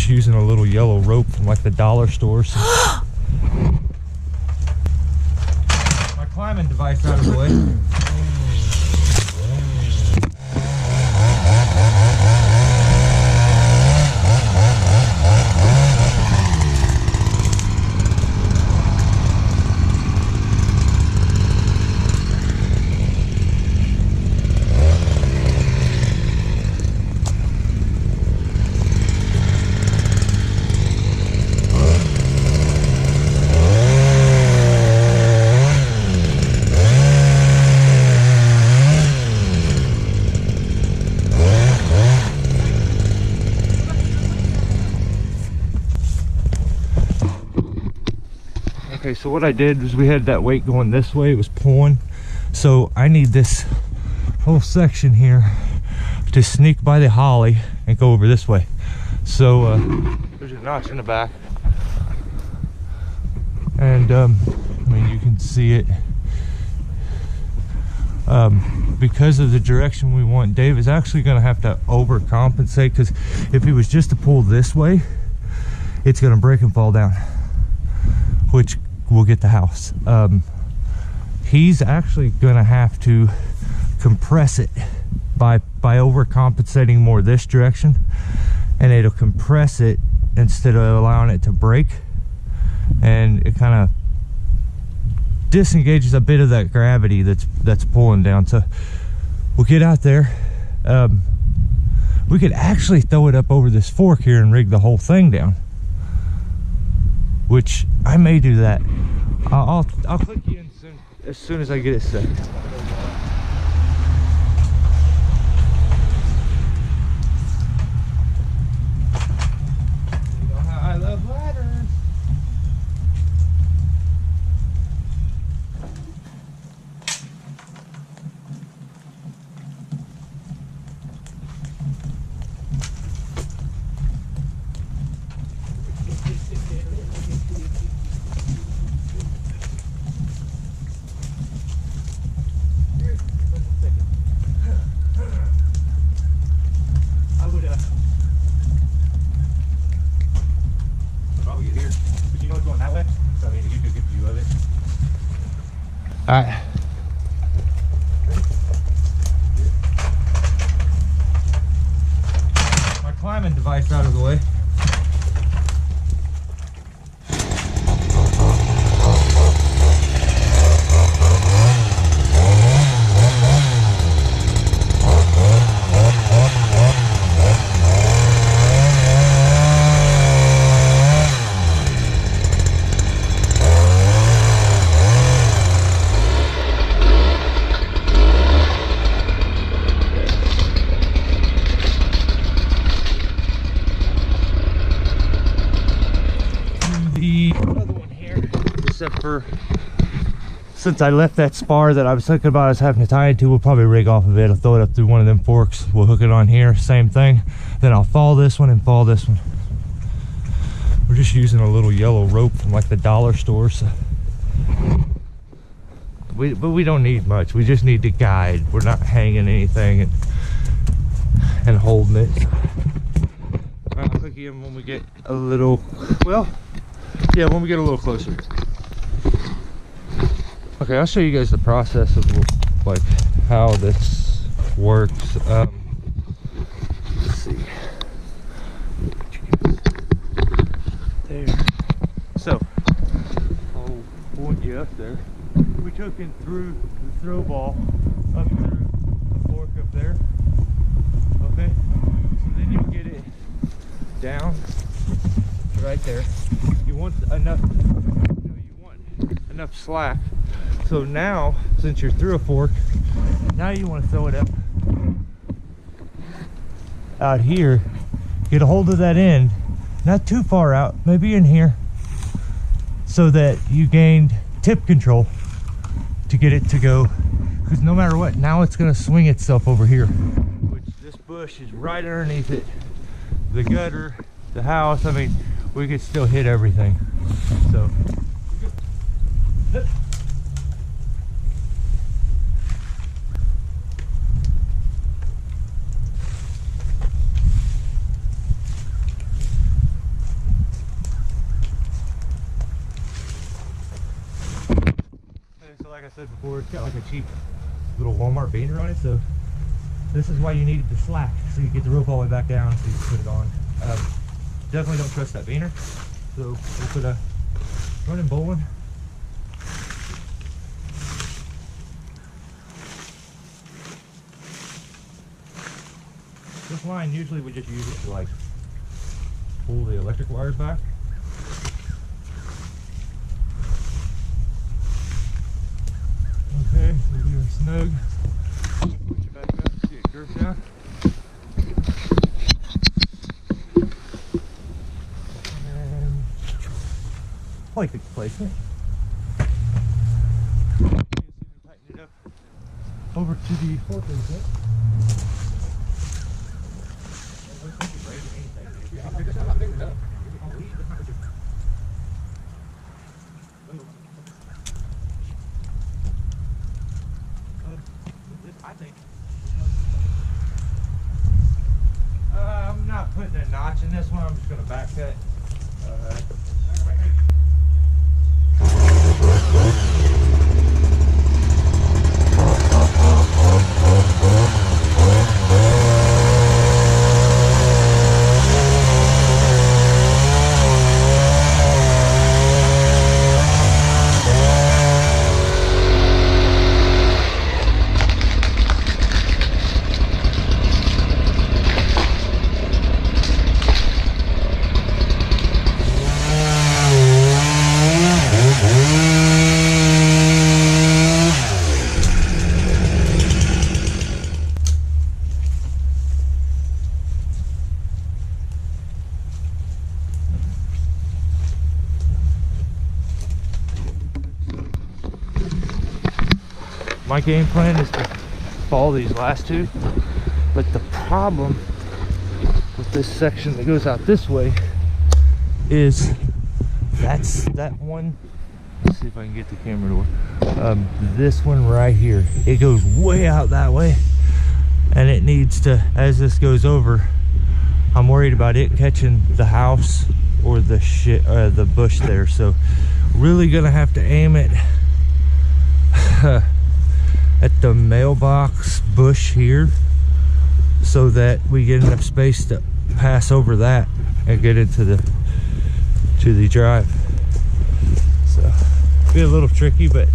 just using a little yellow rope from like the dollar stores. My climbing device out of the way. Okay, so what I did was we had that weight going this way, it was pulling. So I need this whole section here to sneak by the holly and go over this way. So there's a notch in the back. And I mean, you can see it. Because of the direction we want, Dave is actually gonna have to overcompensate, because if he was just to pull this way, it's gonna break and fall down, which will get the house. He's actually gonna have to compress it by overcompensating more this direction, and it'll compress it instead of allowing it to break, and it kind of disengages a bit of that gravity that's pulling down. So we'll get out there. We could actually throw it up over this fork here and rig the whole thing down, which I may do that. I'll click you in as soon as I get it set. You know how I love ladders. All right. My climbing device out of the way. Except for, since I left that spar that I was thinking about us having to tie it to, we'll probably rig off of it. I'll throw it up through one of them forks. We'll hook it on here, same thing. Then I'll fall this one and fall this one. We're just using a little yellow rope from like the dollar stores. But we don't need much. We just need to guide. We're not hanging anything and holding it. I'll click in when we get a little, well, yeah, when we get a little closer. Okay, I'll show you guys the process of like how this works. Let's see. There. So I'll point you up there. We took in through the throw ball up through the fork up there. Okay. So then you get it down right there. You want enough. Enough slack. So now, since you're through a fork, now you want to throw it up out here. Get a hold of that end, not too far out, maybe in here, so that you gained tip control to get it to go. Because no matter what, now it's going to swing itself over here, which this bush is right underneath it. The gutter, the house, I mean, we could still hit everything. So I said before, it's got like a cheap little Walmart baiter on it, so this is why you needed the slack, so you get the rope all the way back down so you can put it on. Definitely don't trust that baiter, so we'll put a running bowline. This line, usually we just use it to like pull the electric wires back. Okay, so we are snug. Put your back up, see it curves down. And like the placement. Tighten it up over to the forklift bit. I'm not putting a notch in this one. I'm just going to back cut. My game plan is to follow these last two, but the problem with this section that goes out this way is that one. Let's see if I can get the camera to work. This one right here, it goes way out that way, and it needs to, as this goes over, I'm worried about it catching the house or the bush there. So really gonna have to aim it at the mailbox bush here so that we get enough space to pass over that and get into the drive. So be a little tricky, but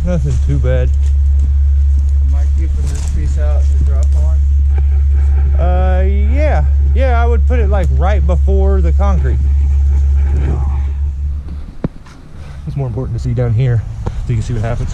nothing too bad. Am I keeping this piece out to drop on? Yeah, I would put it like right before the concrete. It's more important to see down here so you can see what happens.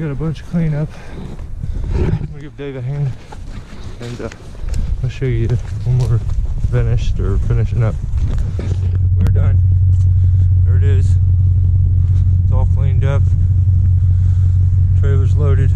got a bunch of cleanup. I'm gonna give Dave a hand, and I'll show you when we're finished or finishing up. We're done. There it is. It's all cleaned up. Trailer's loaded.